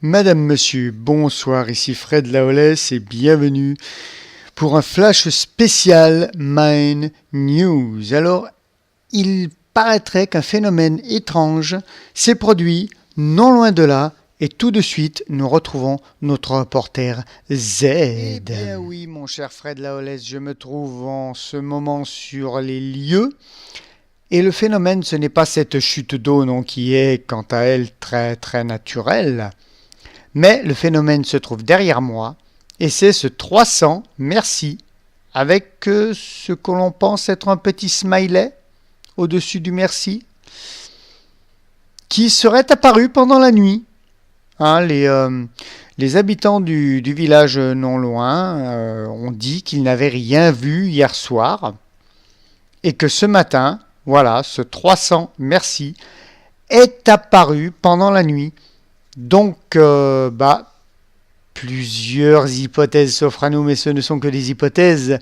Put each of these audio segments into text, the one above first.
Madame, Monsieur, bonsoir, ici Fred Laolès et bienvenue pour un flash spécial Mine News. Alors, il paraîtrait qu'un phénomène étrange s'est produit non loin de là et tout de suite nous retrouvons notre reporter Z. Eh bien oui, mon cher Fred Laolès, je me trouve en ce moment sur les lieux. Et le phénomène, ce n'est pas cette chute d'eau non, qui est quant à elle très très naturelle. Mais le phénomène se trouve derrière moi, et c'est ce 300 merci, avec ce que l'on pense être un petit smiley au-dessus du merci, qui serait apparu pendant la nuit. Les habitants du village non loin ont dit qu'ils n'avaient rien vu hier soir, et que ce matin, voilà, ce 300 merci est apparu pendant la nuit. Donc, plusieurs hypothèses s'offrent à nous, mais ce ne sont que des hypothèses.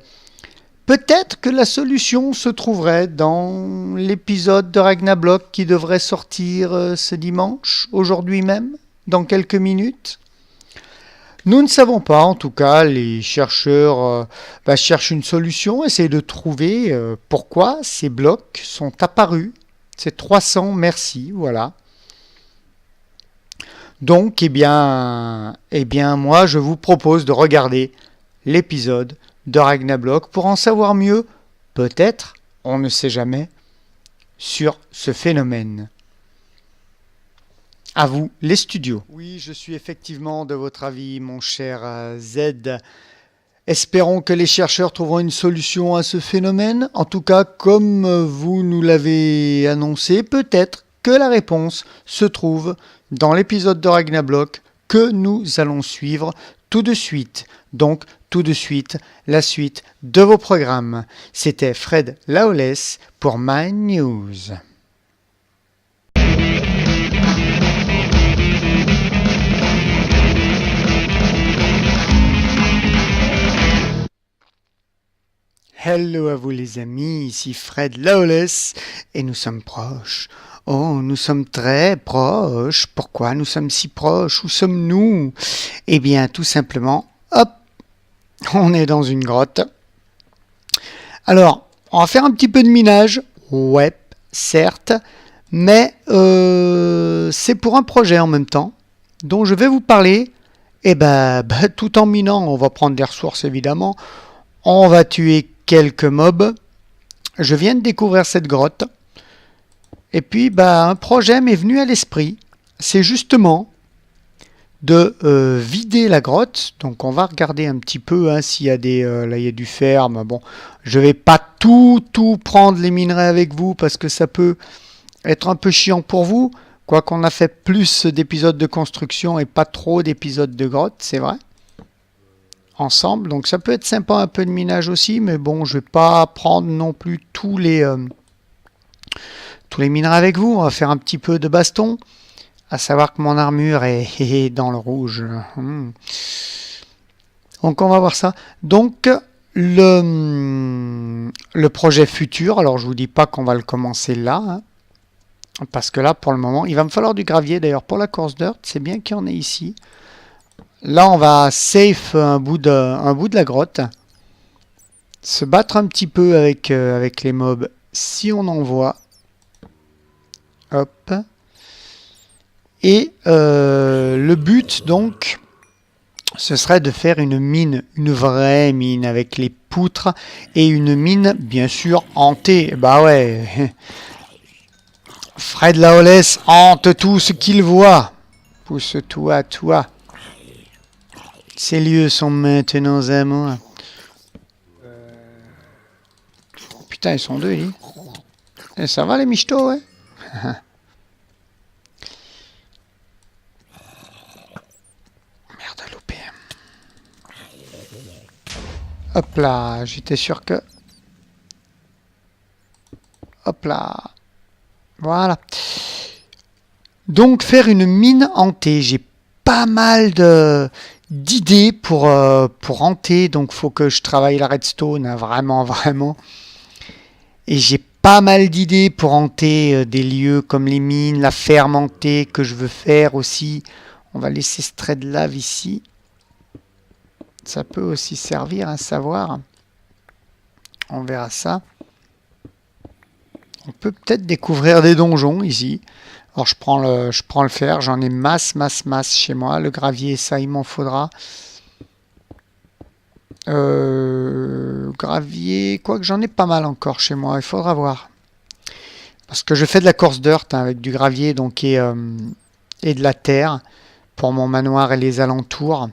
Peut-être que la solution se trouverait dans l'épisode de Ragnablock qui devrait sortir ce dimanche, aujourd'hui même, dans quelques minutes. Nous ne savons pas, en tout cas, les chercheurs cherchent une solution, essayent de trouver pourquoi ces blocs sont apparus, ces 300 merci, voilà. Donc, moi, je vous propose de regarder l'épisode de Ragnablock pour en savoir mieux, peut-être, on ne sait jamais, sur ce phénomène. À vous, les studios. Oui, je suis effectivement de votre avis, mon cher Z. Espérons que les chercheurs trouveront une solution à ce phénomène. En tout cas, comme vous nous l'avez annoncé, peut-être que la réponse se trouve dans l'épisode de Ragnablock que nous allons suivre tout de suite. Donc, tout de suite, la suite de vos programmes. C'était Fred Laolès pour Mine News. Hello à vous les amis, ici Fred Laolès et nous sommes proches. Oh, nous sommes très proches. Pourquoi nous sommes si proches? Où sommes-nous? Eh bien, tout simplement, hop, on est dans une grotte. Alors, on va faire un petit peu de minage. Ouais, certes, mais c'est pour un projet en même temps dont je vais vous parler. Et tout en minant, on va prendre des ressources évidemment. On va tuer quelques mobs. Je viens de découvrir cette grotte. Et puis, un projet m'est venu à l'esprit. C'est justement de vider la grotte. Donc, on va regarder un petit peu s'il y a là, il y a du fer. Mais bon, je vais pas tout prendre les minerais avec vous parce que ça peut être un peu chiant pour vous. Quoiqu'on a fait plus d'épisodes de construction et pas trop d'épisodes de grotte, c'est vrai. Ensemble, donc ça peut être sympa un peu de minage aussi, mais bon, je vais pas prendre non plus tous les minerais avec vous. On va faire un petit peu de baston, à savoir que mon armure est dans le rouge. Donc on va voir ça. Donc le projet futur, alors je vous dis pas qu'on va le commencer là, parce que là pour le moment, il va me falloir du gravier d'ailleurs pour la course dirt, c'est bien qu'il y en ait ici. Là, on va safe un bout de la grotte. Se battre un petit peu avec les mobs si on en voit. Hop. Et le but, donc, ce serait de faire une mine, une vraie mine avec les poutres. Et une mine, bien sûr, hantée. Bah ouais. Fred Laolès hante tout ce qu'il voit. Pousse-toi à toi. Ces lieux sont maintenant à moi. Putain, ils sont deux, ils. Et ça va les michtos, ouais. Merde, loupé. Hop là, j'étais sûr que... Hop là. Voilà. Donc, faire une mine hantée. J'ai pas mal d'idées pour hanter, donc faut que je travaille la redstone, vraiment. Et j'ai pas mal d'idées pour hanter des lieux comme les mines, la ferme hantée que je veux faire aussi. On va laisser ce trait de lave ici. Ça peut aussi servir à savoir. On verra ça. On peut peut-être découvrir des donjons ici. Alors je prends le fer, j'en ai masse chez moi. Le gravier, ça, il m'en faudra. Gravier, quoique j'en ai pas mal encore chez moi, il faudra voir. Parce que je fais de la course dirt avec du gravier donc et de la terre pour mon manoir et les alentours.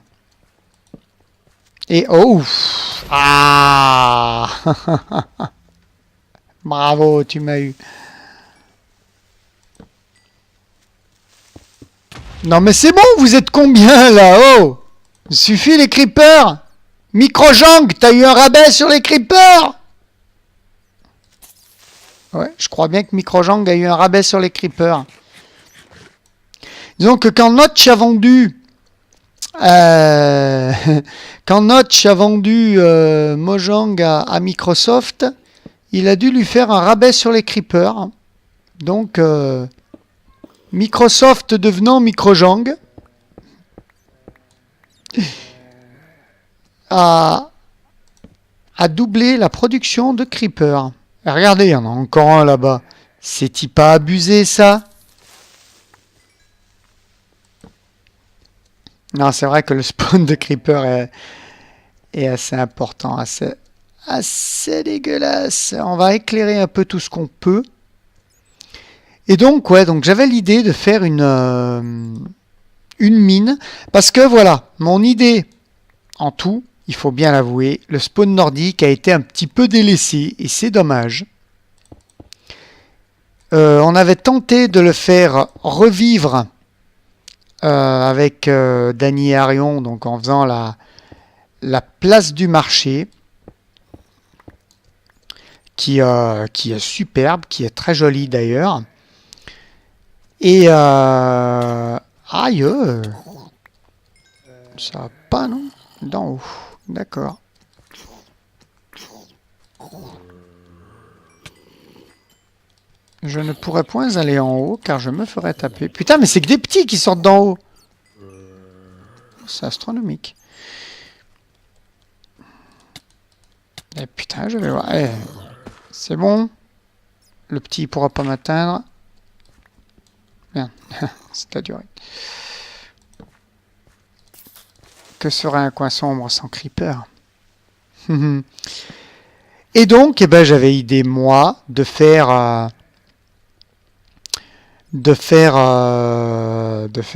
Et oh, ah, bravo, tu m'as eu. Non mais c'est bon, vous êtes combien là? Oh, il suffit les creepers. Microjang, t'as eu un rabais sur les creepers? Ouais, je crois bien que Microjang a eu un rabais sur les creepers. Disons que quand Notch a vendu Mojang à Microsoft, il a dû lui faire un rabais sur les creepers. Donc Microsoft devenant Microjang a doublé la production de creepers. Et regardez, il y en a encore un là-bas. C'est-il pas abusé ça? Non, c'est vrai que le spawn de creeper est assez important, assez dégueulasse. On va éclairer un peu tout ce qu'on peut. Et donc, ouais, donc j'avais l'idée de faire une mine. Parce que voilà, mon idée en tout, il faut bien l'avouer, le spawn nordique a été un petit peu délaissé et c'est dommage. On avait tenté de le faire revivre avec Dany et Arion, donc en faisant la place du marché, qui est superbe, qui est très jolie d'ailleurs. Et aïe, ça va pas non? D'en haut, d'accord. Je ne pourrais point aller en haut car je me ferais taper. Putain, mais c'est que des petits qui sortent d'en haut. C'est astronomique. Et putain, je vais voir. Eh, c'est bon. Le petit ne pourra pas m'atteindre. Bien, c'est à durer. Que serait un coin sombre sans creeper? Et donc, eh ben, j'avais idée, moi, de faire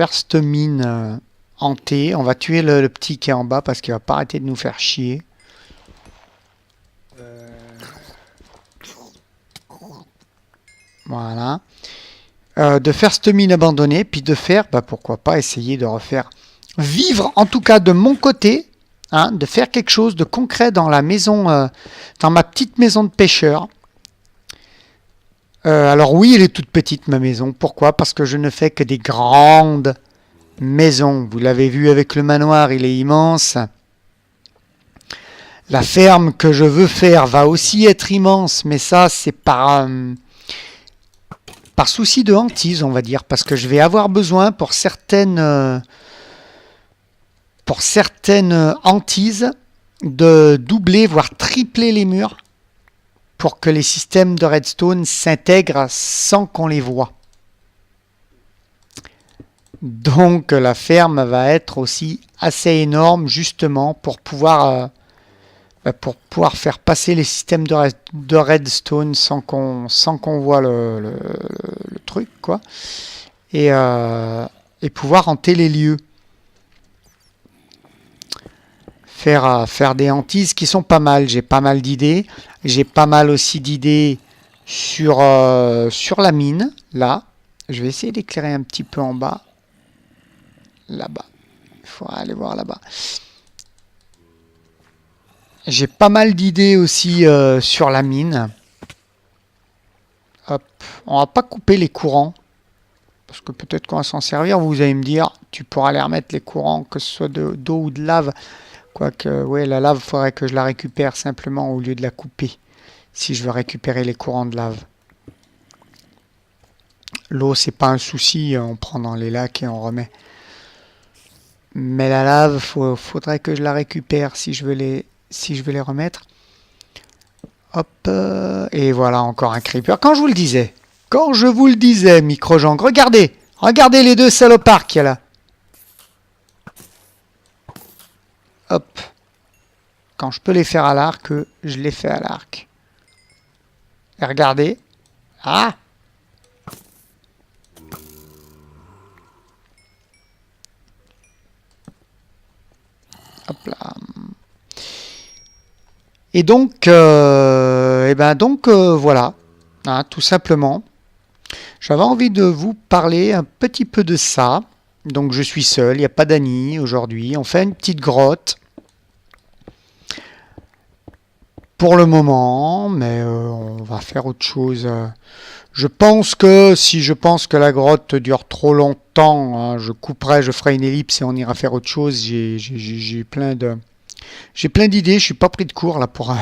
cette mine hantée. On va tuer le petit qui est en bas parce qu'il va pas arrêter de nous faire chier. Voilà. De faire cette mine abandonnée, puis de faire, bah, pourquoi pas essayer de refaire vivre, en tout cas de mon côté, hein, de faire quelque chose de concret dans la maison, dans ma petite maison de pêcheur. Alors oui, elle est toute petite ma maison. Pourquoi? Parce que je ne fais que des grandes maisons. Vous l'avez vu avec le manoir, il est immense. La ferme que je veux faire va aussi être immense, mais ça c'est par souci de hantise, on va dire, parce que je vais avoir besoin pour certaines hantises de doubler, voire tripler les murs pour que les systèmes de redstone s'intègrent sans qu'on les voie. Donc la ferme va être aussi assez énorme justement pour pouvoir faire passer les systèmes de redstone sans qu'on voit le truc, quoi, et pouvoir hanter les lieux. Faire des hantises qui sont pas mal. J'ai pas mal d'idées. J'ai pas mal aussi d'idées sur la mine, là. Je vais essayer d'éclairer un petit peu en bas. Là-bas. Il faudra aller voir là-bas. J'ai pas mal d'idées aussi sur la mine. Hop. On va pas couper les courants. Parce que peut-être qu'on va s'en servir. Vous allez me dire, tu pourras aller remettre les courants, que ce soit d'eau ou de lave. Quoique, ouais, la lave, il faudrait que je la récupère simplement au lieu de la couper. Si je veux récupérer les courants de lave. L'eau, c'est pas un souci. On prend dans les lacs et on remet. Mais la lave, faudrait que je la récupère si je veux les remettre. Hop, et voilà, encore un creeper. Quand je vous le disais, Microjang, regardez les deux salopards qu'il y a là. Hop, quand je peux les faire à l'arc, je les fais à l'arc. Et regardez, ah, hop là. Et donc, voilà, hein, tout simplement. J'avais envie de vous parler un petit peu de ça. Donc je suis seul, il n'y a pas d'Annie aujourd'hui. On fait une petite grotte. Pour le moment, mais on va faire autre chose. Je pense que la grotte dure trop longtemps, hein, je ferai une ellipse et on ira faire autre chose. J'ai plein d'idées. Je suis pas pris de court là pour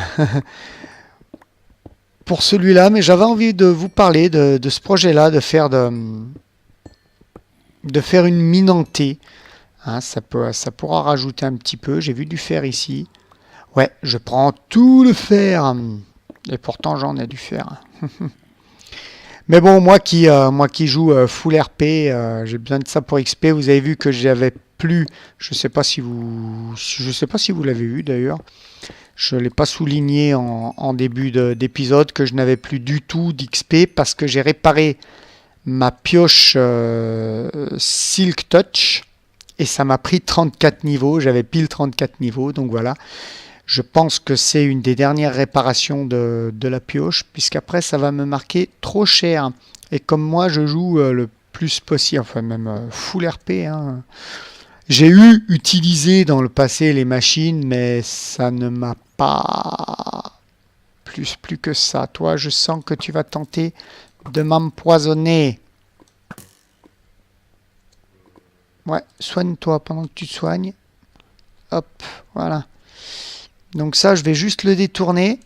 pour celui-là, mais j'avais envie de vous parler de ce projet-là, de faire une mine en T. Hein, ça pourra rajouter un petit peu. J'ai vu du fer ici. Ouais, je prends tout le fer. Et pourtant, j'en ai du fer. Mais bon, moi qui joue full RP, j'ai besoin de ça pour XP. Vous avez vu que j'avais plus. Je sais pas si vous l'avez vu d'ailleurs. Je ne l'ai pas souligné en début d'épisode que je n'avais plus du tout d'XP parce que j'ai réparé ma pioche Silk Touch et ça m'a pris 34 niveaux. J'avais pile 34 niveaux, donc voilà. Je pense que c'est une des dernières réparations de la pioche, puisqu'après ça va me marquer trop cher. Et comme moi je joue le plus possible, enfin même full RP, hein. J'ai utilisé dans le passé les machines, mais ça ne m'a pas plus que ça. Toi, je sens que tu vas tenter de m'empoisonner. Ouais, soigne-toi pendant que tu te soignes. Hop, voilà. Donc ça, je vais juste le détourner.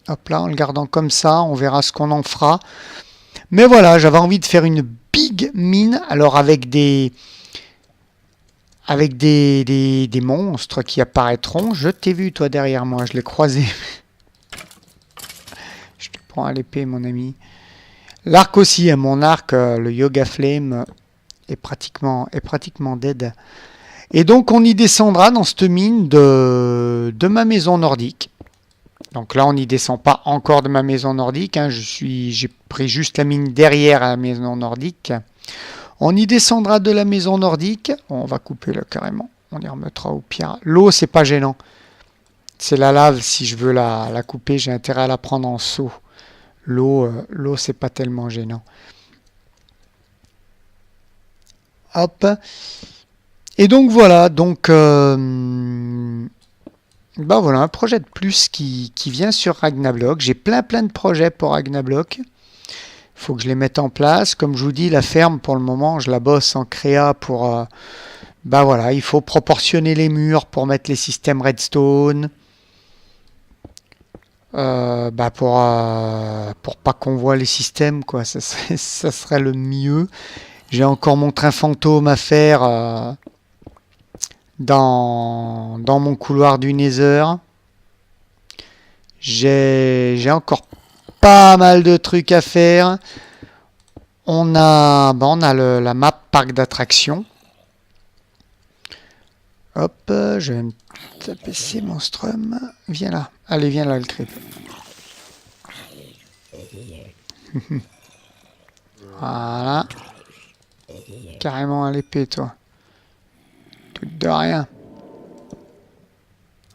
Hop là, en le gardant comme ça, on verra ce qu'on en fera. Mais voilà, j'avais envie de faire une big mine, alors avec des monstres qui apparaîtront. Je t'ai vu, toi, derrière moi, je l'ai croisé. Je te prends à l'épée, mon ami. L'arc aussi, mon arc, le Yoga Flame, est pratiquement dead. Et donc on y descendra dans cette mine de ma maison nordique. Donc là on n'y descend pas encore de ma maison nordique, hein. J'ai pris juste la mine derrière la maison nordique. On y descendra de la maison nordique. On va couper là carrément. On y remettra au pire. L'eau c'est pas gênant. C'est la lave, si je veux la couper, j'ai intérêt à la prendre en seau. L'eau c'est pas tellement gênant. Hop. Et donc voilà, voilà, un projet de plus qui vient sur Ragnablock. J'ai plein de projets pour Ragnablock. Il faut que je les mette en place. Comme je vous dis, la ferme pour le moment, je la bosse en créa pour... voilà, il faut proportionner les murs pour mettre les systèmes redstone. Pour pas qu'on voit les systèmes, quoi. Ça serait le mieux. J'ai encore mon train fantôme à faire dans mon couloir du Nether. J'ai encore pas mal de trucs à faire. On a la map parc d'attractions. Hop, je vais me taper ces monstrums. Viens là. Allez, viens là, le creep. Voilà. Carrément à l'épée, toi. Tout de rien.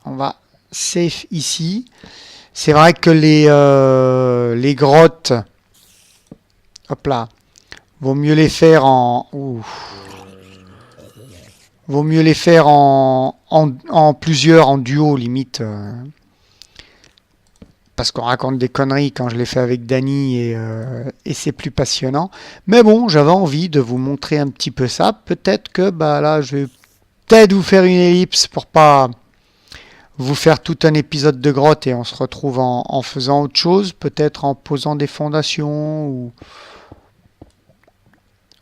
On va safe ici. C'est vrai que les grottes, hop là, vaut mieux les faire en... Vaut mieux les faire en plusieurs, en duo, limite. Parce qu'on raconte des conneries quand je les fais avec Dany et c'est plus passionnant. Mais bon, j'avais envie de vous montrer un petit peu ça. Peut-être que là, je vais peut-être vous faire une ellipse pour pas vous faire tout un épisode de grotte et on se retrouve en faisant autre chose. Peut-être en posant des fondations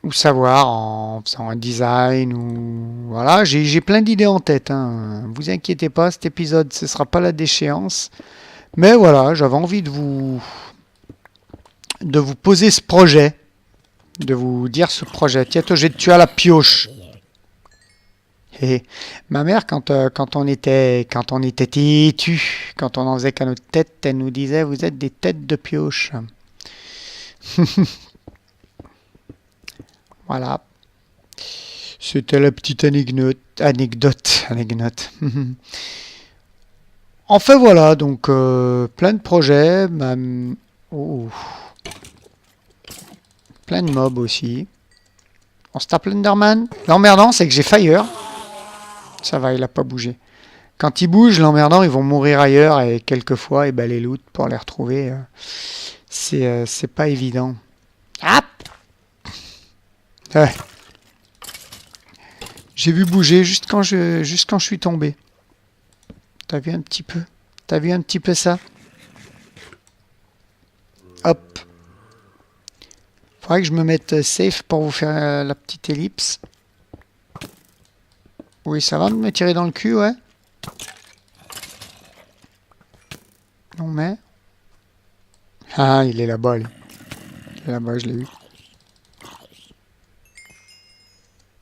ou savoir en faisant un design ou voilà, j'ai plein d'idées en tête. Hein. Vous inquiétez pas, cet épisode ce sera pas la déchéance. Mais voilà, j'avais envie de vous poser ce projet, de vous dire ce projet. Tiens, toi, je vais te tuer à la pioche. Et ma mère, quand on était têtu, quand on en faisait qu'à notre tête, elle nous disait vous êtes des têtes de pioche. Voilà. C'était la petite anecdote. Enfin voilà, donc plein de projets, oh, plein de mobs aussi. On se tape l'Enderman. L'emmerdant, c'est que j'ai Fire. Ça va, il a pas bougé. Quand ils bougent, l'emmerdant, ils vont mourir ailleurs et quelquefois, les loots pour les retrouver, c'est pas évident. Hop. Ouais. J'ai vu bouger juste quand je suis tombé. T'as vu un petit peu? T'as vu un petit peu ça? Hop. Faudrait que je me mette safe pour vous faire la petite ellipse. Oui, ça va de me tirer dans le cul, ouais. Non mais... Ah, il est là-bas, lui. Il est là-bas, je l'ai vu.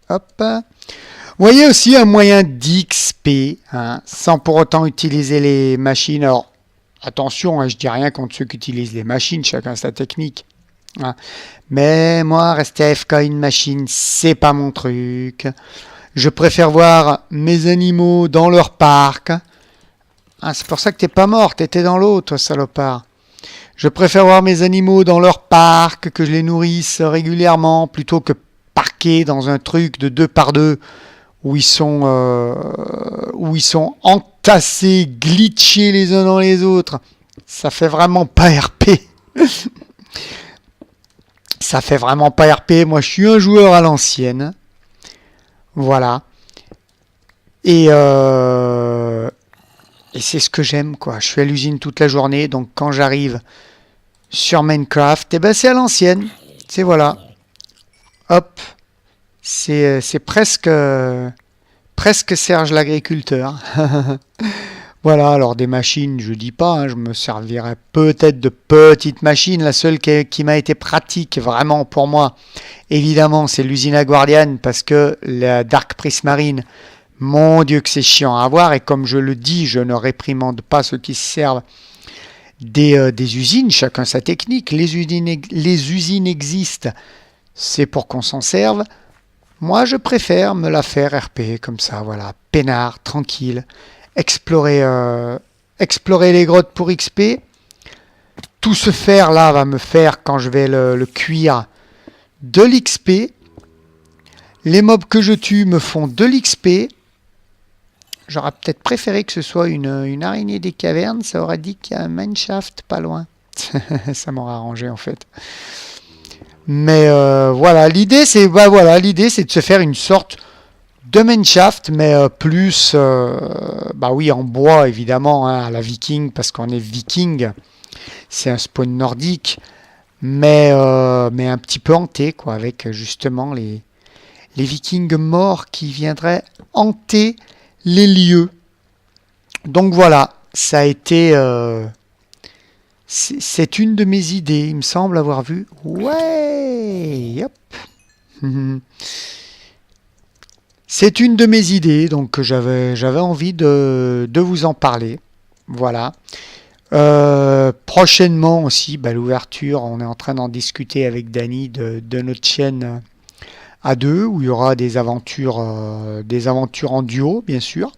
Hop. Vous voyez aussi un moyen d'XP, hein, sans pour autant utiliser les machines. Alors, attention, hein, je dis rien contre ceux qui utilisent les machines, chacun sa technique. Hein. Mais moi, rester AFK une machine, c'est pas mon truc. Je préfère voir mes animaux dans leur parc. Ah, c'est pour ça que t'es pas mort, t'étais dans l'eau, toi, salopard. Je préfère voir mes animaux dans leur parc, que je les nourrisse régulièrement, plutôt que parquer dans un truc de 2 par 2 où ils sont entassés, glitchés les uns dans les autres. Ça fait vraiment pas RP. Ça fait vraiment pas RP. Moi, je suis un joueur à l'ancienne. Voilà. Et c'est ce que j'aime, quoi. Je suis à l'usine toute la journée, donc quand j'arrive sur Minecraft, c'est à l'ancienne. C'est voilà. Hop. C'est presque Serge l'agriculteur. Voilà, alors des machines, je dis pas, hein, je me servirais peut-être de petites machines. La seule qui m'a été pratique vraiment pour moi, évidemment, c'est l'usine Guardian, parce que la Dark Prismarine, mon Dieu que c'est chiant à avoir. Et comme je le dis, je ne réprimande pas ceux qui se servent des usines, chacun sa technique. Les usines existent, c'est pour qu'on s'en serve. Moi, je préfère me la faire RP, comme ça, voilà, peinard, tranquille. Explorer les grottes pour XP. Tout ce fer là va me faire, quand je vais le cuire, de l'XP. Les mobs que je tue me font de l'XP. J'aurais peut-être préféré que ce soit une araignée des cavernes. Ça aurait dit qu'il y a un mineshaft pas loin. Ça m'aurait arrangé en fait. Mais voilà, l'idée c'est de se faire une sorte de mineshaft, mais plus, oui, en bois évidemment, hein, à la viking, parce qu'on est viking. C'est un spawn nordique, mais un petit peu hanté, quoi, avec justement les vikings morts qui viendraient hanter les lieux. Donc voilà, ça a été... c'est une de mes idées, il me semble avoir vu. Ouais, hop. C'est une de mes idées, donc j'avais envie de vous en parler. Voilà. Prochainement aussi, l'ouverture, on est en train d'en discuter avec Dany de notre chaîne à deux, où il y aura des aventures en duo, bien sûr.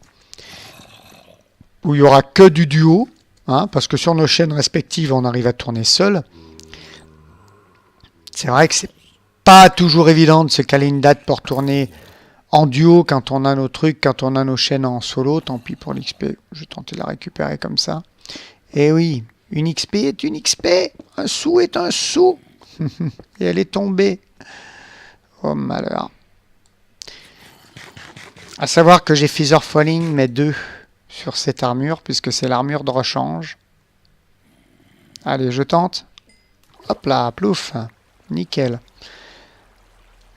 Où il n'y aura que du duo, hein, parce que sur nos chaînes respectives, on arrive à tourner seul. C'est vrai que c'est pas toujours évident de se caler une date pour tourner en duo quand on a nos trucs, quand on a nos chaînes en solo. Tant pis pour l'XP, je vais tenter de la récupérer comme ça. Et oui, une XP est une XP, un sou est un sou. Et elle est tombée. Oh malheur. À savoir que j'ai Feather Falling, mais 2 sur cette armure, puisque c'est l'armure de rechange. Allez, je tente. Hop là, plouf. Nickel.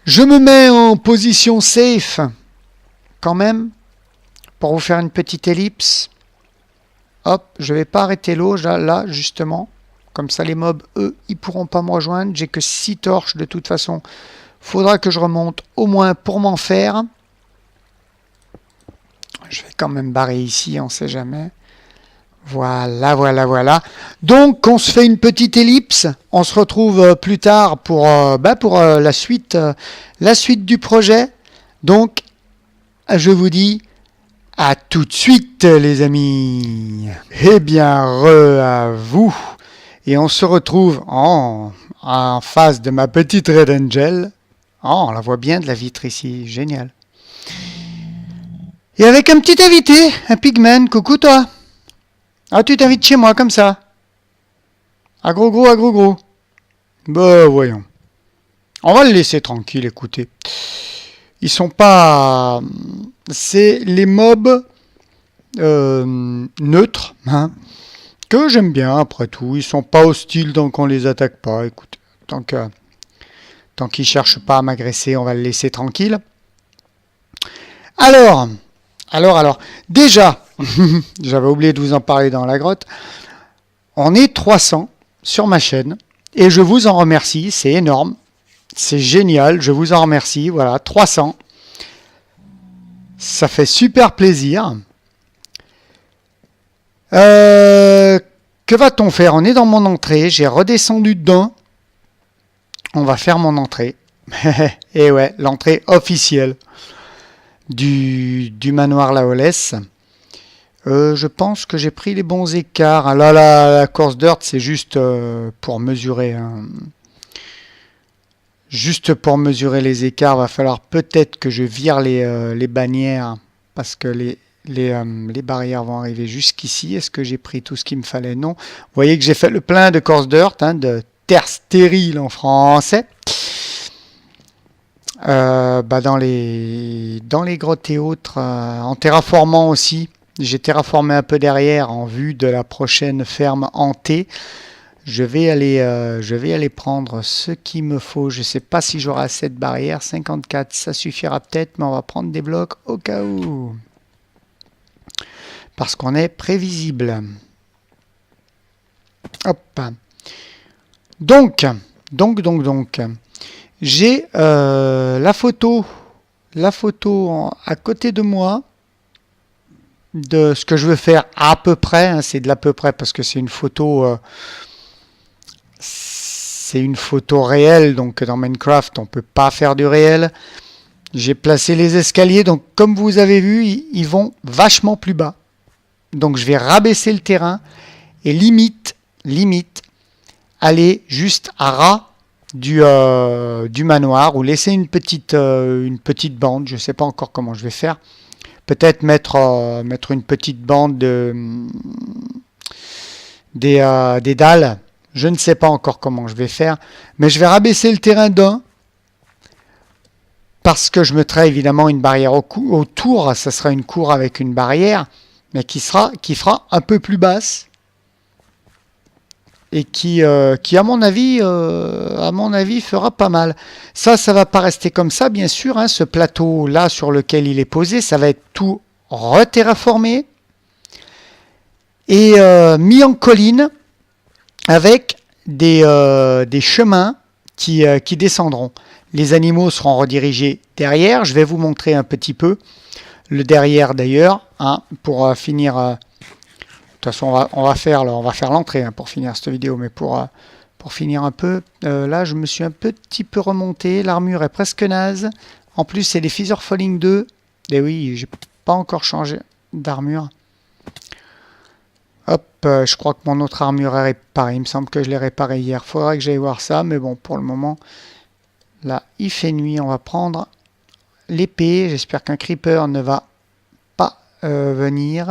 Je me mets en position safe, quand même, pour vous faire une petite ellipse. Hop, je vais pas arrêter l'eau, là, justement. Comme ça, les mobs, eux, ils pourront pas me rejoindre. J'ai que 6 torches, de toute façon. Faudra que je remonte au moins pour m'en faire. Je vais quand même barrer ici, on sait jamais. Voilà, voilà, voilà. Donc, on se fait une petite ellipse. On se retrouve plus tard pour la suite du projet. Donc, je vous dis à tout de suite, les amis. Eh bien, à vous. Et on se retrouve en face de ma petite Red Angel. Oh, on la voit bien de la vitre ici. Génial. Et avec un petit invité, un pigman. Coucou toi. Ah, tu t'invites chez moi comme ça. À gros. Bah, voyons. On va le laisser tranquille, écoutez. Ils sont pas... C'est les mobs neutres, hein, que j'aime bien après tout. Ils sont pas hostiles donc on les attaque pas. Écoutez, tant qu'ils cherchent pas à m'agresser, on va le laisser tranquille. Alors, déjà, j'avais oublié de vous en parler dans la grotte. On est 300 sur ma chaîne et je vous en remercie, c'est énorme. C'est génial, je vous en remercie. Voilà, 300. Ça fait super plaisir. Que va-t-on faire? On est dans mon entrée. J'ai redescendu dedans. On va faire mon entrée. Et ouais, l'entrée officielle du manoir Laolès. Je pense que j'ai pris les bons écarts. Là, la course dirt, c'est juste pour mesurer. Hein. Juste pour mesurer les écarts, va falloir peut-être que je vire les bannières parce que les barrières vont arriver jusqu'ici. Est-ce que j'ai pris tout ce qu'il me fallait? Non. Vous voyez que j'ai fait le plein de course dirt, hein, de terre stérile en français. Dans les grottes et autres, en terraformant aussi. J'ai terraformé un peu derrière en vue de la prochaine ferme hantée. Je vais aller prendre ce qu'il me faut. Je ne sais pas si j'aurai assez de barrières. 54, ça suffira peut-être, mais on va prendre des blocs au cas où. Parce qu'on est prévisible. Hop. Donc. J'ai la photo à côté de moi de ce que je veux faire à peu près. Hein, c'est de l'à peu près parce que c'est une photo... c'est une photo réelle, donc dans Minecraft, on ne peut pas faire du réel. J'ai placé les escaliers, donc comme vous avez vu, ils vont vachement plus bas. Donc je vais rabaisser le terrain et limite, aller juste à ras du manoir ou laisser une petite bande. Je ne sais pas encore comment je vais faire. Peut-être mettre une petite bande des dalles. Je ne sais pas encore comment je vais faire, mais je vais rabaisser le terrain d'un parce que je mettrai évidemment une barrière autour. Ça sera une cour avec une barrière, mais qui fera un peu plus basse et qui à mon avis fera pas mal. Ça va pas rester comme ça, bien sûr. Hein, ce plateau là sur lequel il est posé, ça va être tout reterraformé et mis en colline. Avec des chemins qui descendront. Les animaux seront redirigés derrière. Je vais vous montrer un petit peu le derrière d'ailleurs, hein, pour finir. De toute façon, on va faire l'entrée, hein, pour finir cette vidéo, mais pour finir un peu, là, je me suis un petit peu remonté. L'armure est presque naze. En plus, c'est les Feather Falling 2. Et oui, j'ai pas encore changé d'armure. Hop, je crois que mon autre armure est réparée. Il me semble que je l'ai réparée hier. Il faudra que j'aille voir ça. Mais bon, pour le moment, là, il fait nuit. On va prendre l'épée. J'espère qu'un creeper ne va pas venir.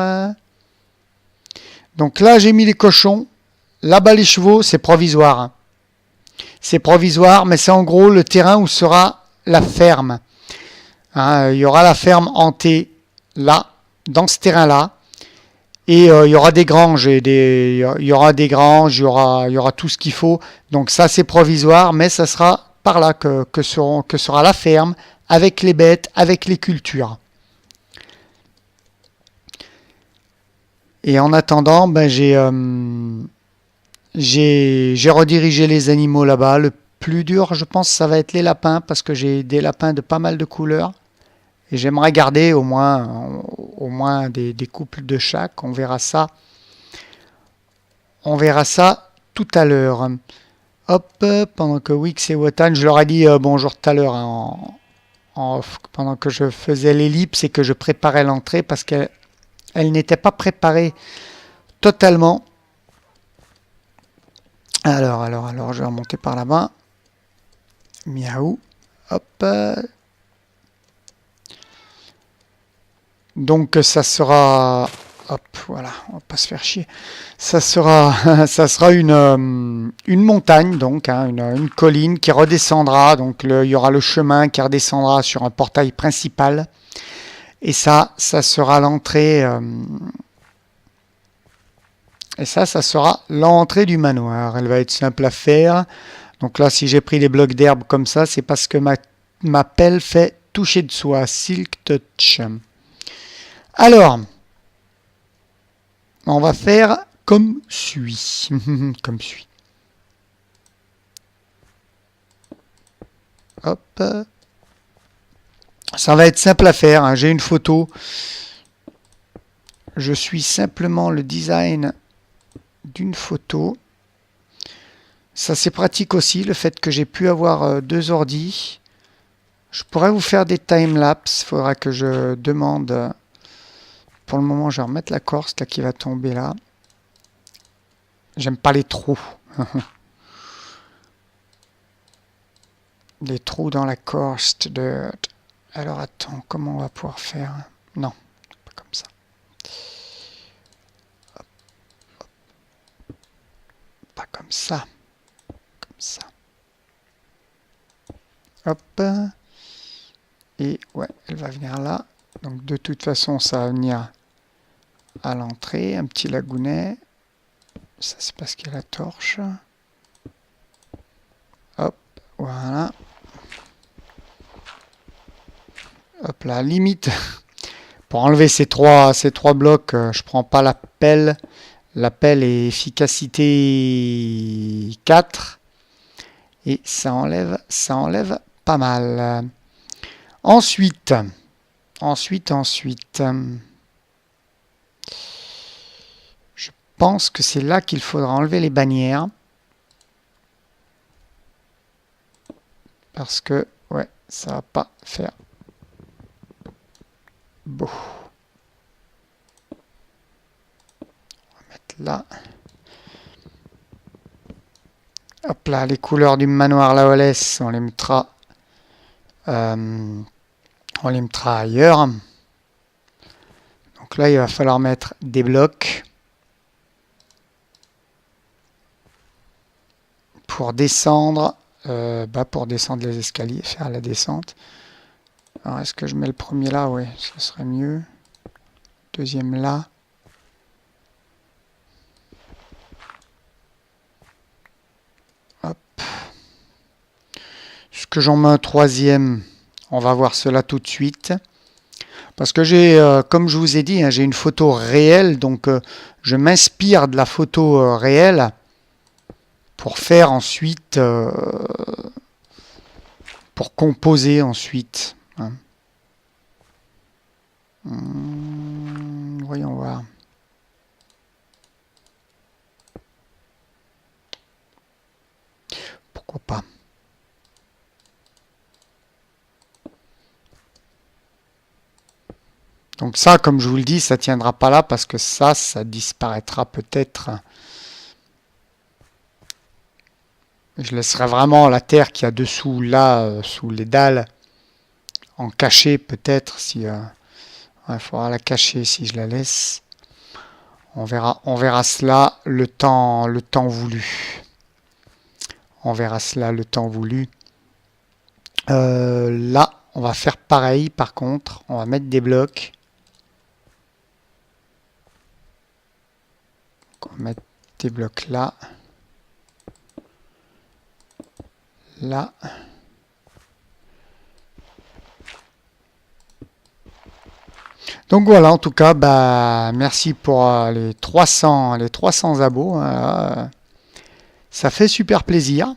Donc là, j'ai mis les cochons. Là-bas, les chevaux, c'est provisoire. Hein. C'est provisoire, mais c'est en gros le terrain où sera la ferme. Hein, il y aura la ferme hantée là, dans ce terrain-là. Et il y aura des granges, il y aura tout ce qu'il faut. Donc ça, c'est provisoire, mais ça sera par là que sera la ferme, avec les bêtes, avec les cultures. Et en attendant, ben, j'ai redirigé les animaux là-bas. Le plus dur, je pense, ça va être les lapins, parce que j'ai des lapins de pas mal de couleurs. Et j'aimerais garder au moins des couples de chaque. On verra ça. On verra ça tout à l'heure. Hop, pendant que Wix et Wotan, je leur ai dit bonjour tout à l'heure hein, en off, pendant que je faisais l'ellipse et que je préparais l'entrée, parce qu'elle n'était pas préparée totalement. Alors, je vais remonter par là-bas. Miaou. Hop. Donc ça sera, hop, voilà, on va pas se faire chier. Ça sera une montagne, donc hein, une colline qui redescendra. Donc il y aura le chemin qui redescendra sur un portail principal. Et ça sera l'entrée. Et ça sera l'entrée du manoir. Elle va être simple à faire. Donc là, si j'ai pris des blocs d'herbe comme ça, c'est parce que ma pelle fait toucher de soie, Silk Touch. Alors, on va faire comme suit. Comme suit. Hop. Ça va être simple à faire. Hein. J'ai une photo. Je suis simplement le design d'une photo. Ça c'est pratique aussi, le fait que j'ai pu avoir deux ordis. Je pourrais vous faire des timelapses. Il faudra que je demande. Pour le moment, je vais remettre la Corse là, qui va tomber là. J'aime pas les trous. Les trous dans la Corse. Alors attends, comment on va pouvoir faire? Non, pas comme ça. Hop, hop. Pas comme ça. Comme ça. Hop. Et ouais, elle va venir là. Donc de toute façon, ça va venir à l'entrée. Un petit lagounet. Ça, c'est parce qu'il y a la torche. Hop, voilà. Hop là, limite. Pour enlever ces trois blocs, je prends pas la pelle. La pelle est efficacité 4. Et ça enlève pas mal. Ensuite. Je pense que c'est là qu'il faudra enlever les bannières. Parce que, ouais, ça va pas faire beau. On va mettre là. Hop là, les couleurs du manoir Laolès, on les mettra ailleurs. Donc là, il va falloir mettre des blocs pour descendre, pour descendre les escaliers, faire la descente. Alors, est-ce que je mets le premier là? Oui, ça serait mieux. Deuxième là. Hop. Est-ce que j'en mets un troisième? On va voir cela tout de suite. Parce que j'ai, comme je vous ai dit, hein, j'ai une photo réelle, donc je m'inspire de la photo réelle pour faire ensuite, pour composer ensuite. Hein. Voyons voir. Pourquoi pas? Donc ça, comme je vous le dis, ça tiendra pas là parce que ça disparaîtra peut-être. Je laisserai vraiment la terre qui a dessous là, sous les dalles, en cacher peut-être si il faudra la cacher si je la laisse. On verra cela le temps voulu. On verra cela le temps voulu. Là, on va faire pareil par contre. On va mettre des blocs. On va mettre des blocs là. Là. Donc voilà, en tout cas, bah, merci pour les 300 abos. Ça fait super plaisir.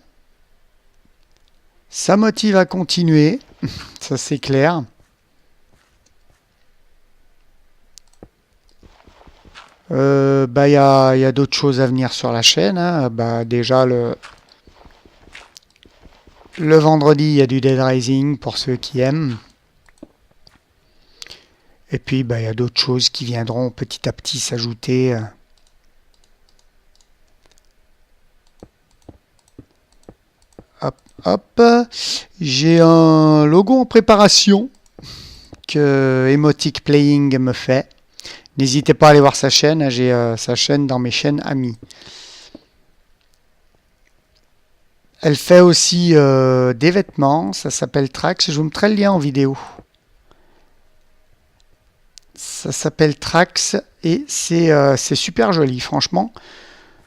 Ça motive à continuer. Ça, c'est clair. Bah, y a d'autres choses à venir sur la chaîne. Hein. Bah, déjà, le vendredi, il y a du Dead Rising pour ceux qui aiment. Et puis, bah, il y a d'autres choses qui viendront petit à petit s'ajouter. Hop, hop. J'ai un logo en préparation que Emotic Playing me fait. N'hésitez pas à aller voir sa chaîne. Hein, j'ai sa chaîne dans mes chaînes amies. Elle fait aussi des vêtements. Ça s'appelle Trax. Je vous mettrai le lien en vidéo. Ça s'appelle Trax et c'est super joli, franchement.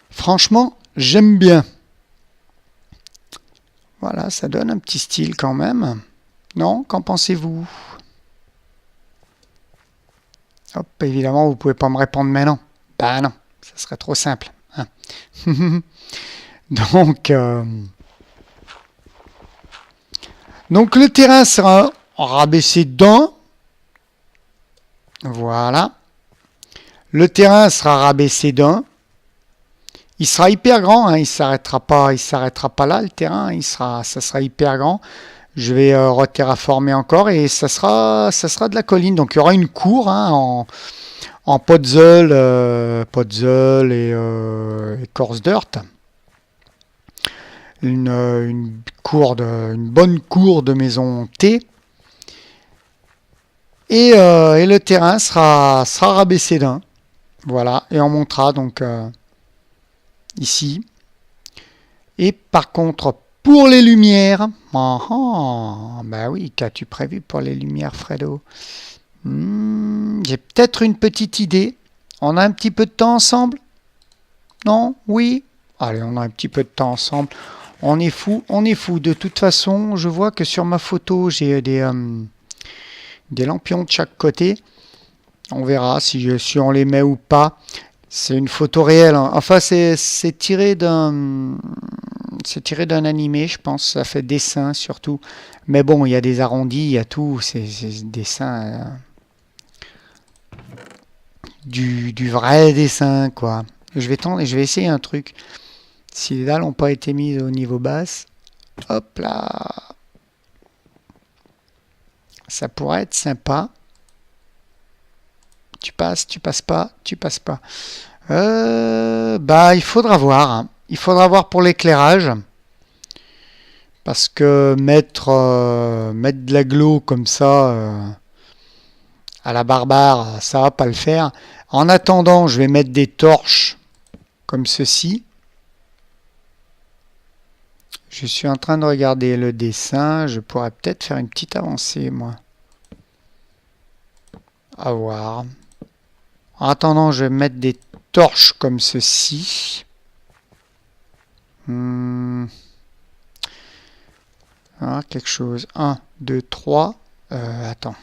Franchement, j'aime bien. Voilà, ça donne un petit style quand même. Non, qu'en pensez-vous? Hop, évidemment, vous pouvez pas me répondre maintenant. Ben non, ça serait trop simple. Hein. donc, donc le terrain sera rabaissé d'un. Voilà. Le terrain sera rabaissé d'un. Il sera hyper grand, hein, il s'arrêtera pas là le terrain, ça sera hyper grand. Je vais reterraformer encore et ça sera de la colline. Donc il y aura une cour hein, en puzzle et coarse dirt. Une bonne cour de maison T. Et le terrain sera rabaissé d'un. Voilà, et on montera donc ici. Et par contre, pour les lumières, bah oui, qu'as-tu prévu pour les lumières, Fredo? J'ai peut-être une petite idée. On a un petit peu de temps ensemble? Non? Oui? Allez, on a un petit peu de temps ensemble. On est fou, on est fou. De toute façon, je vois que sur ma photo, j'ai des lampions de chaque côté. On verra si on les met ou pas. C'est une photo réelle. Hein. Enfin, c'est tiré d'un animé, je pense. Ça fait dessin surtout. Mais bon, il y a des arrondis, il y a tout. C'est dessin. Du vrai dessin, quoi. Je vais essayer un truc. Si les dalles n'ont pas été mises au niveau basse, hop là. Ça pourrait être sympa. Tu passes pas, tu passes pas. Bah, il faudra voir. Hein. Il faudra voir pour l'éclairage. Parce que mettre de la glow comme ça à la barbare, ça va pas le faire. En attendant, je vais mettre des torches comme ceci. Je suis en train de regarder le dessin. Je pourrais peut-être faire une petite avancée, moi. À voir. En attendant, je vais mettre des torches comme ceci. Ah, quelque chose. 1, 2, 3. Attends.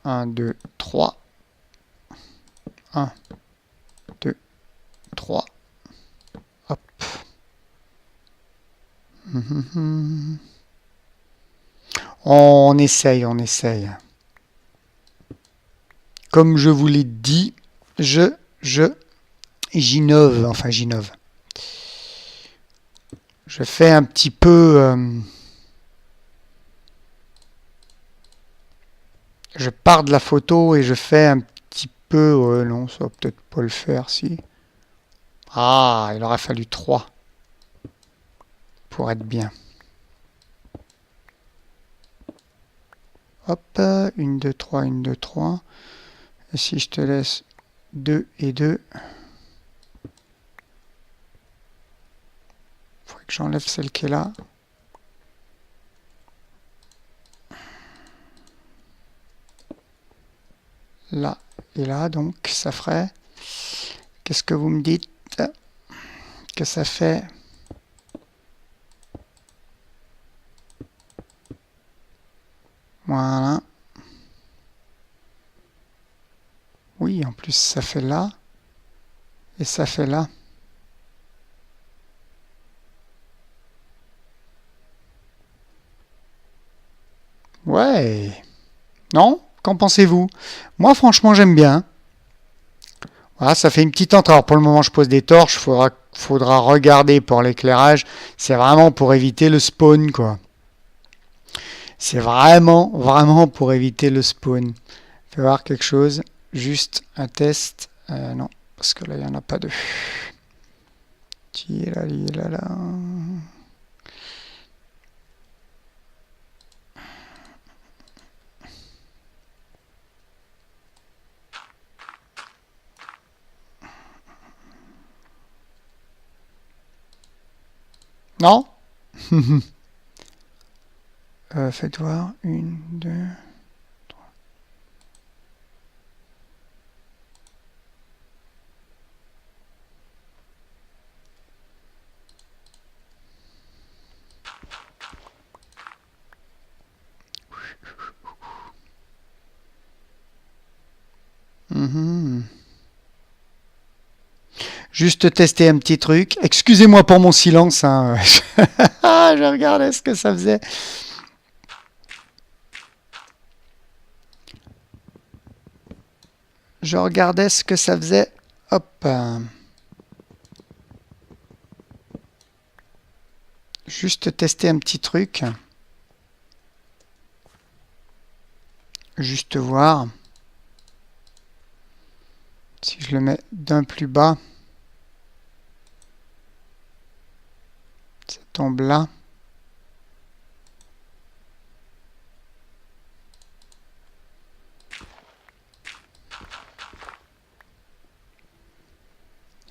1, 2, 3. 1, 2, 3. Hop. On essaye, on essaye. Comme je vous l'ai dit, j'innove, enfin j'innove. Je fais un petit peu... je pars de la photo et je fais un petit peu... non, ça va peut-être pas le faire, si. Ah, il aurait fallu 3 pour être bien. Hop, 1, 2, 3, 1, 2, 3. Et si je te laisse 2 et 2... Faudrait que j'enlève celle qui est là. Là et là, donc ça ferait... Qu'est-ce que vous me dites que ça fait? Voilà. plus ça fait là. Et ça fait là. Ouais. Non? Qu'en pensez-vous? Moi, franchement, j'aime bien. Voilà, ça fait une petite entrée. Alors, pour le moment, je pose des torches. Faudra regarder pour l'éclairage. C'est vraiment pour éviter le spawn, quoi. C'est vraiment pour éviter le spawn. Fais voir quelque chose. Juste un test. Non, parce que là, il n'y en a pas deux. Là. Non? Faites voir. 1, 2... Juste tester un petit truc. Excusez-moi pour mon silence. Hein. Je regardais ce que ça faisait. Je regardais ce que ça faisait. Hop. Juste tester un petit truc. Juste voir. Si je le mets d'un plus bas. Ça tombe là.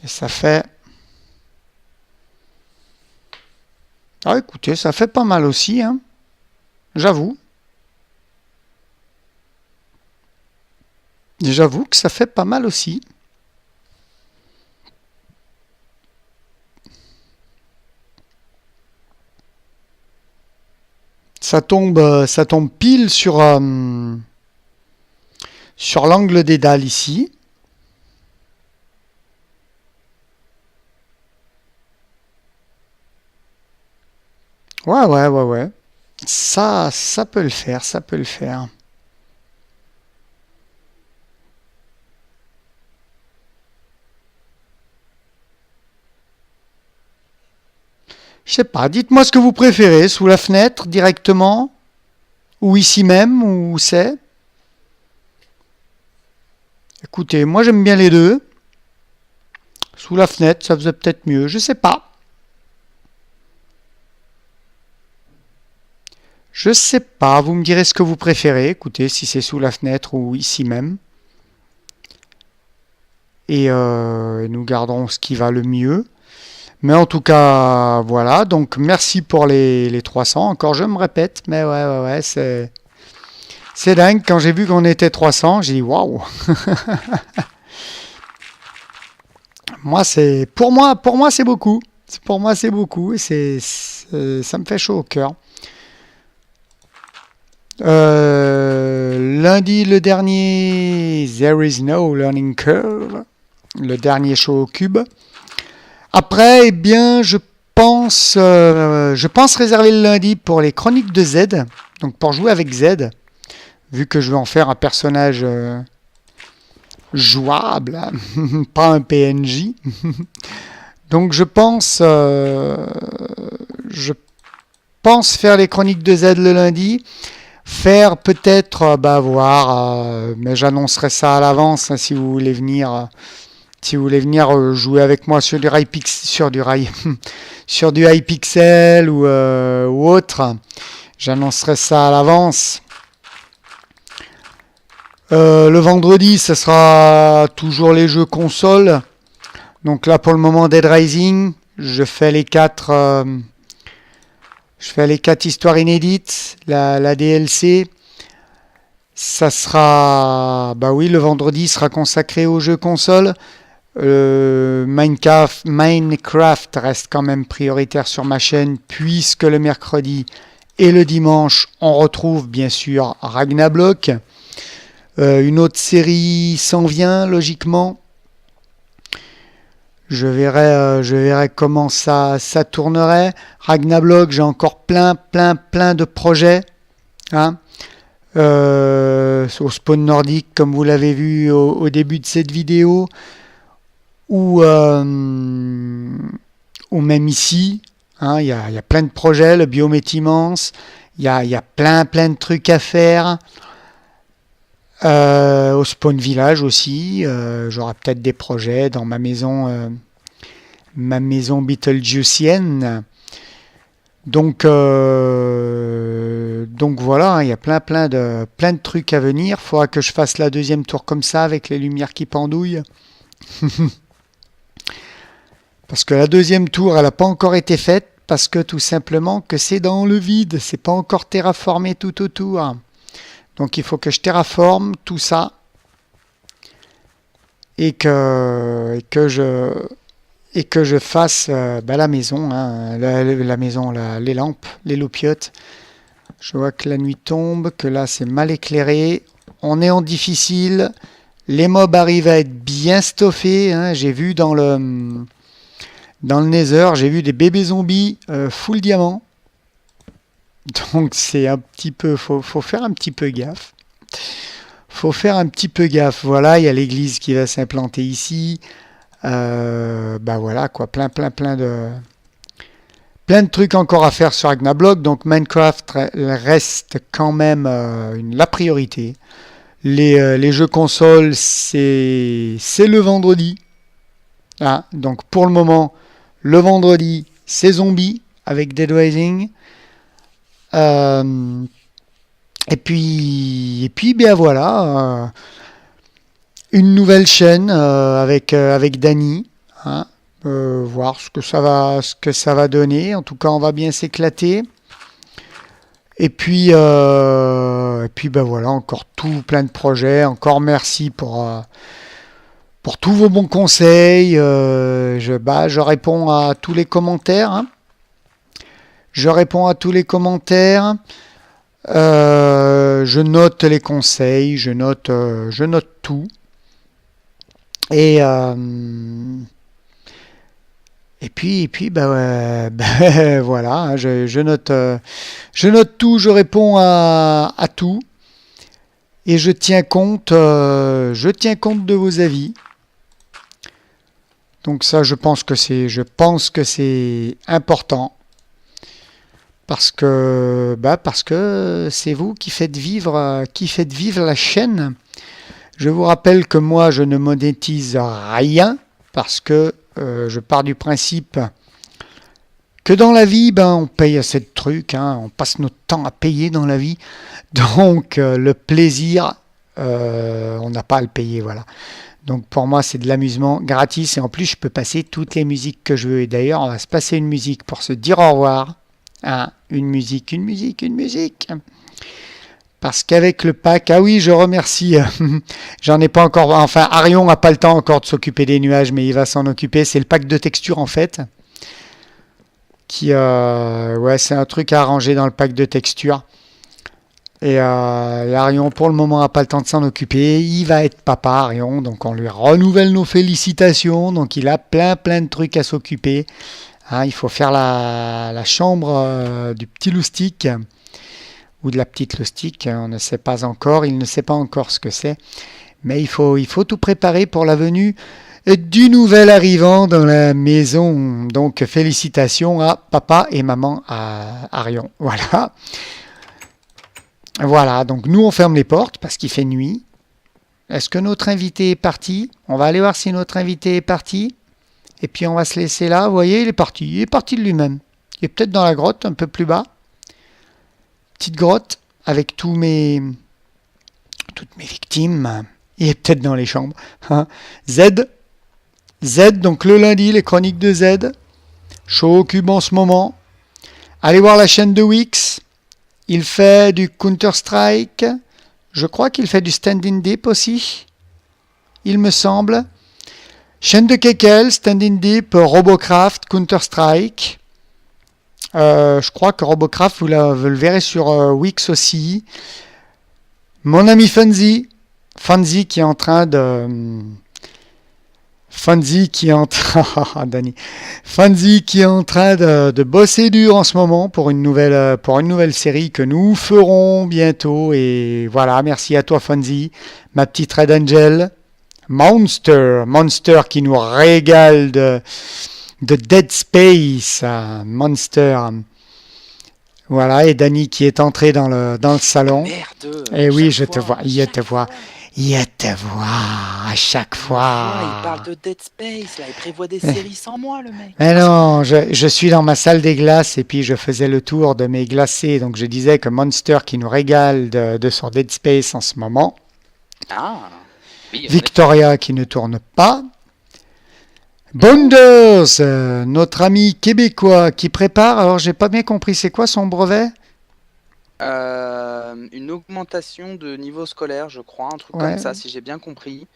Et ça fait... Ah écoutez, ça fait pas mal aussi, hein. J'avoue. J'avoue que ça fait pas mal aussi. Ça tombe pile sur l'angle des dalles ici. Ouais. Ça peut le faire, ça peut le faire. Je sais pas, dites-moi ce que vous préférez, sous la fenêtre, directement, ou ici même, où c'est. Écoutez, moi j'aime bien les deux. Sous la fenêtre, ça faisait peut-être mieux, je sais pas. Je sais pas, vous me direz ce que vous préférez, écoutez, si c'est sous la fenêtre ou ici même. Et nous garderons ce qui va le mieux. Mais en tout cas, voilà, donc merci pour les 300. Encore, je me répète, mais ouais, c'est dingue. Quand j'ai vu qu'on était 300, j'ai dit waouh. Pour moi, c'est beaucoup. Pour moi, c'est beaucoup. Ça me fait chaud au cœur. Lundi, le dernier, There is no learning curve. Le dernier show au cube. Après, eh bien, je pense réserver le lundi pour les chroniques de Z, donc pour jouer avec Z, vu que je vais en faire un personnage jouable, pas un PNJ. Donc je pense faire les chroniques de Z le lundi, faire peut-être, voir, mais j'annoncerai ça à l'avance hein, si vous voulez venir. Si vous voulez venir jouer avec moi sur du iPixel ou autre, j'annoncerai ça à l'avance. Le vendredi, ce sera toujours les jeux consoles. Donc là, pour le moment, Dead Rising, je fais les 4 histoires inédites, la DLC. Ça sera, le vendredi sera consacré aux jeux consoles. Minecraft reste quand même prioritaire sur ma chaîne puisque le mercredi et le dimanche on retrouve bien sûr Ragnablock. Une autre série s'en vient, logiquement. Je verrai comment ça tournerait. Ragnablog, j'ai encore plein de projets. Hein. Au spawn nordique, comme vous l'avez vu au début de cette vidéo, ou même ici. Hein, il y a plein de projets, le biome est immense. Il y a plein de trucs à faire. Au spawn village aussi, j'aurai peut-être des projets dans ma maison Beetlejuicienne. Donc voilà, hein, il y a plein de trucs à venir. Il faudra que je fasse la deuxième tour comme ça avec les lumières qui pendouillent. Parce que la deuxième tour, elle n'a pas encore été faite parce que tout simplement que c'est dans le vide, c'est pas encore terraformé tout autour. Donc il faut que je terraforme tout ça et que je fasse la maison, hein, la maison, les lampes, les loupiottes. Je vois que la nuit tombe, que là c'est mal éclairé. On est en difficile. Les mobs arrivent à être bien stuffés. Hein. J'ai vu dans le Nether, j'ai vu des bébés zombies full diamant. Donc c'est un petit peu, faut faire un petit peu gaffe. Faut faire un petit peu gaffe. Voilà, il y a l'église qui va s'implanter ici. Voilà quoi, plein de trucs encore à faire sur Ragnablog. Donc Minecraft reste quand même la priorité. Les jeux consoles, c'est le vendredi. Ah, donc pour le moment, le vendredi, c'est Zombie avec Dead Rising. Et puis bien voilà, une nouvelle chaîne avec Dany, hein, voir ce que ça va donner. En tout cas, on va bien s'éclater. Et puis voilà, encore plein de projets. Encore merci pour tous vos bons conseils. Je réponds à tous les commentaires. Hein. Je réponds à tous les commentaires. Je note les conseils. Je note tout. Et puis voilà, hein, je note tout, je réponds à tout. Et je tiens compte de vos avis. Donc ça, je pense que c'est important parce que c'est vous qui faites vivre la chaîne. Je vous rappelle que moi, je ne monétise rien parce que je pars du principe que dans la vie, on paye assez de trucs, hein, on passe notre temps à payer dans la vie. Donc le plaisir, on n'a pas à le payer, voilà. Donc pour moi, c'est de l'amusement gratis et en plus, je peux passer toutes les musiques que je veux. Et d'ailleurs, on va se passer une musique pour se dire au revoir. Hein, une musique. Parce qu'avec le pack, ah oui, je remercie, j'en ai pas encore, enfin Arion n'a pas le temps encore de s'occuper des nuages, mais il va s'en occuper. C'est le pack de textures en fait. C'est un truc à arranger dans le pack de textures. Et Arion, pour le moment, n'a pas le temps de s'en occuper. Il va être papa, Arion, donc on lui renouvelle nos félicitations. Donc il a plein de trucs à s'occuper. Hein, il faut faire la chambre du petit loustic ou de la petite loustic. On ne sait pas encore. Il ne sait pas encore ce que c'est. Mais il faut tout préparer pour la venue du nouvel arrivant dans la maison. Donc félicitations à papa et maman à Arion. Voilà, donc nous on ferme les portes parce qu'il fait nuit. Est-ce que notre invité est parti? On va aller voir si notre invité est parti. Et puis on va se laisser là. Vous voyez, il est parti. Il est parti de lui-même. Il est peut-être dans la grotte, un peu plus bas. Petite grotte avec toutes mes victimes. Il est peut-être dans les chambres. Z, donc le lundi, les chroniques de Z. Chaud au cube en ce moment. Allez voir la chaîne de Wix. Il fait du Counter-Strike. Je crois qu'il fait du Stand-in Deep aussi. Il me semble. Chaîne de Kekel, Stand-in Deep, Robocraft, Counter-Strike. Je crois que Robocraft, vous le verrez sur Wix aussi. Mon ami Funzy, Fonzie qui est en train de... Fonzie qui est en train... Dani. Fonzie qui est en train de bosser dur en ce moment pour une nouvelle série que nous ferons bientôt. Et voilà, merci à toi Fonzie, ma petite Red Angel. Monster qui nous régale de Dead Space. Monster. Voilà, et Dani qui est entré dans le salon. Merde. Et oui, je te vois, il te voit. Il te voit à chaque fois. Il parle de Dead Space, là. Il prévoit des séries sans moi, le mec. Mais non, je suis dans ma salle des glaces et puis je faisais le tour de mes glacés. Donc je disais que Monster qui nous régale de son Dead Space en ce moment. Ah, oui. Victoria qui ne tourne pas. Bonders, notre ami québécois qui prépare. Alors j'ai pas bien compris, c'est quoi son brevet? Une augmentation de niveau scolaire, je crois, un truc Ouais. comme ça, si j'ai bien compris.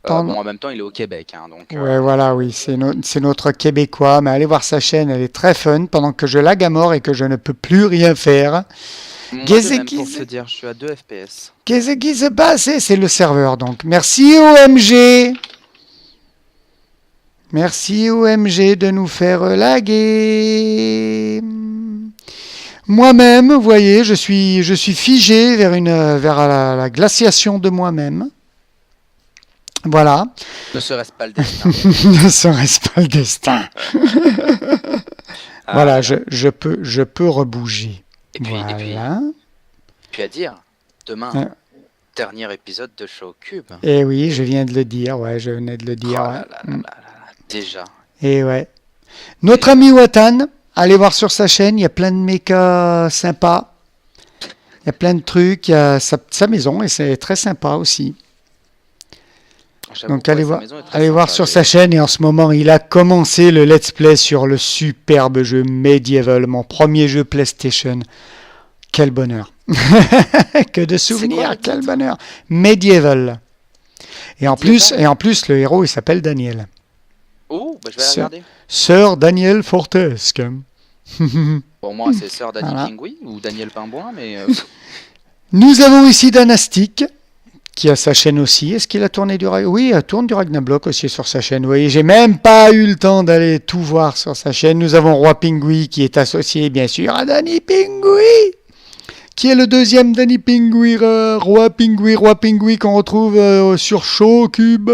Pardon. Bon, en même temps, il est au Québec, hein, donc. Ouais, voilà, oui, c'est notre québécois. Mais allez voir sa chaîne, elle est très fun. Pendant que je lag à mort et que je ne peux plus rien faire. Moi, Qu'est-ce de même, qui pour se- te dire, je suis à 2 FPS. Qu'est-ce qui se passe? C'est le serveur, donc. Merci OMG. Merci OMG de nous faire laguer. Moi-même, vous voyez, je suis figé vers la glaciation de moi-même. Voilà. Ne serait-ce pas le destin. Ne serait-ce pas le destin? Ah, Voilà, là. je peux rebouger. Et puis, Voilà. puis à dire, demain, Ouais. dernier épisode de Show Cube. Et oui, je viens de le dire, ouais, je venais de le dire. Oh Ouais. là là là là là, déjà. Et ouais. Notre ami Watan, allez voir sur sa chaîne, il y a plein de mechas sympas. Il y a plein de trucs, il y a sa maison et c'est très sympa aussi. J'avoue Donc que, allez sa voir, maison est très allez voir sympa, sur et- sa chaîne et en ce moment il a commencé le let's play sur le superbe jeu Medieval, mon premier jeu PlayStation. Quel bonheur. Que de souvenirs, le quel titre bonheur. Medieval. Et en Medieval plus le héros il s'appelle Daniel. Oh, bah, je vais C'est- regarder. Sir Daniel Fortesque. Pour moi, c'est Sœur Danny Voilà. Pingui ou Daniel Pingouin, mais Nous avons ici Danastic, qui a sa chaîne aussi. Est-ce qu'il a tourné du Ragnarok? Oui, il tourne du Ragnarok aussi sur sa chaîne. Oui, j'ai même pas eu le temps d'aller tout voir sur sa chaîne. Nous avons Roi Pingui qui est associé bien sûr à Danny Pingui, qui est le deuxième Danny Pingui, Roi Pingui qu'on retrouve sur Show Cube.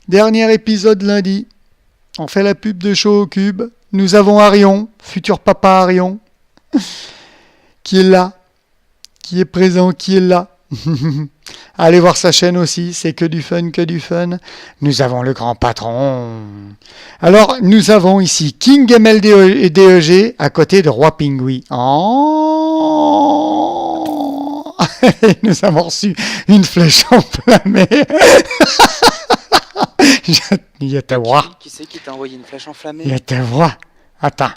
Dernier épisode lundi. On fait la pub de Show Cube. Nous avons Arion, futur papa Arion, qui est là, qui est présent, qui est là. Allez voir sa chaîne aussi, c'est que du fun, que du fun. Nous avons le grand patron. Alors, nous avons ici King MLDEG à côté de Roi Pingui. Oh nous avons reçu une flèche enflammée. Il y a ta voix. qui c'est qui t'a envoyé une flèche enflammée? Il y a ta voix. Attends.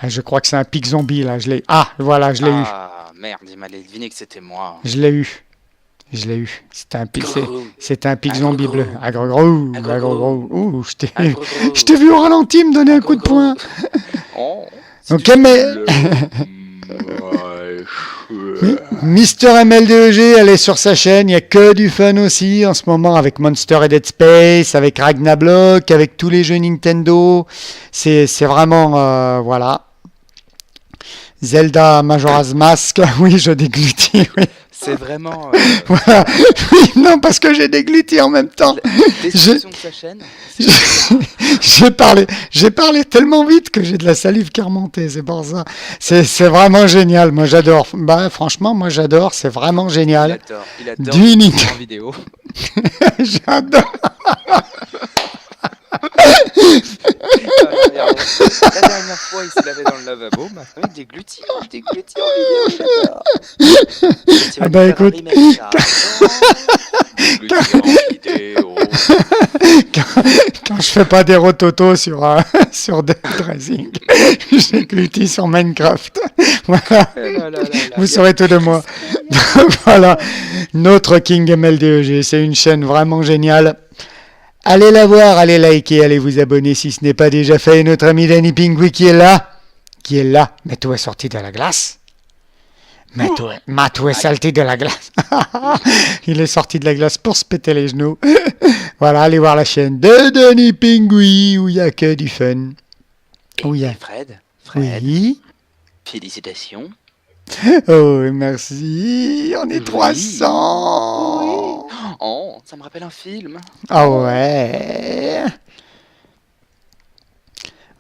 Ah, je crois que c'est un pic zombie là. Ah, voilà, je l'ai eu. Ah, merde, il m'allait deviner que c'était moi. Je l'ai eu. C'était un pic, c'était un pic Un zombie gros bleu. gros. Agro-gros. Un gros Agro-gros. Ouh, je Un gros gros. t'ai vu au ralenti me donner un coup de poing. Oh, Donc, Mister MLDEG, elle est sur sa chaîne. Il n'y a que du fun aussi en ce moment avec Monster et Dead Space, avec Ragnarok, avec tous les jeux Nintendo. C'est vraiment, voilà. Zelda Majora's Mask. Oui, je déglutis, oui. c'est vraiment Voilà. Oui, non, parce que j'ai dégluti en même temps. description de sa chaîne. J'ai parlé tellement vite que j'ai de la salive qui remontait, c'est pour ça. C'est vraiment génial, moi j'adore. Bah, franchement, moi j'adore, c'est vraiment génial. Il adore Du les Nintendo. en vidéo. J'adore. La dernière fois, il se lavait dans le lavabo, maintenant il déglutit en vidéo, j'adore. Tu vas Ah bah nous faire un écoute, remake, ça. Déglutit en vidéo. quand je fais pas des rototos sur Dead Rising, je déglutis sur Minecraft. Voilà. Vous saurez tout de moi. Voilà, notre King MLDEG, c'est une chaîne vraiment géniale. Allez la voir, allez liker, allez vous abonner si ce n'est pas déjà fait. Notre ami Danny Pingui qui est là. Mets-toi sorti de la glace. Matou est salté de la glace. Il est sorti de la glace pour se péter les genoux. Voilà, allez voir la chaîne de Denis Pingui où il n'y a que du fun. Et Fred, Oui. félicitations. Oh, merci. On est Oui. 300. Oh, ça me rappelle un film. Ah ouais.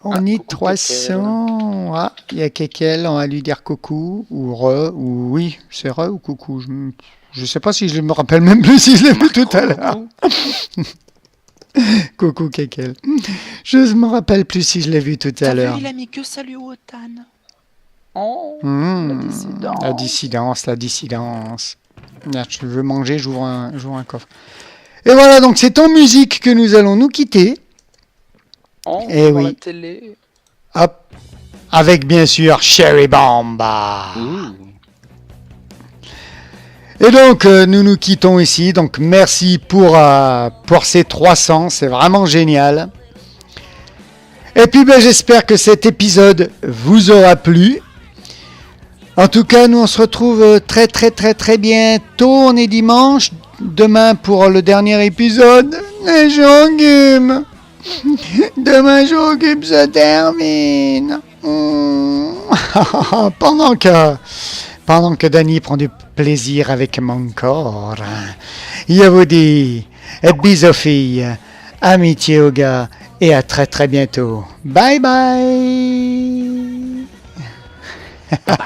On est coucou, 300. Ah, il y a Kekel, on va lui dire coucou, ou re, ou oui, c'est re ou coucou. Je sais pas si je me rappelle même plus si je l'ai vu tout à l'heure. Coucou Kekel. Je me rappelle plus si je l'ai vu tout à T'as vu, l'heure. il a mis que salut au Tan. Oh, la dissidence. La dissidence. Merde, je veux manger, j'ouvre un coffre. Et voilà, donc c'est en musique que nous allons nous quitter. Oh, Eh dans oui. la télé. Hop. Avec bien sûr Cherry Bomba. Et donc nous nous quittons ici. Donc merci pour ces 300, c'est vraiment génial. Et puis j'espère que cet épisode vous aura plu. En tout cas, nous on se retrouve très très très très bientôt. On est dimanche. Demain pour le dernier épisode. Et j'engume. Demain j'occupe se termine. Pendant que Danny prend du plaisir avec mon corps. Je vous dis bisous filles, amitié aux gars et à très très bientôt. Bye bye. Bye.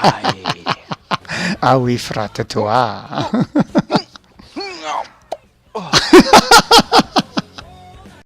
Ah oui, frate toi.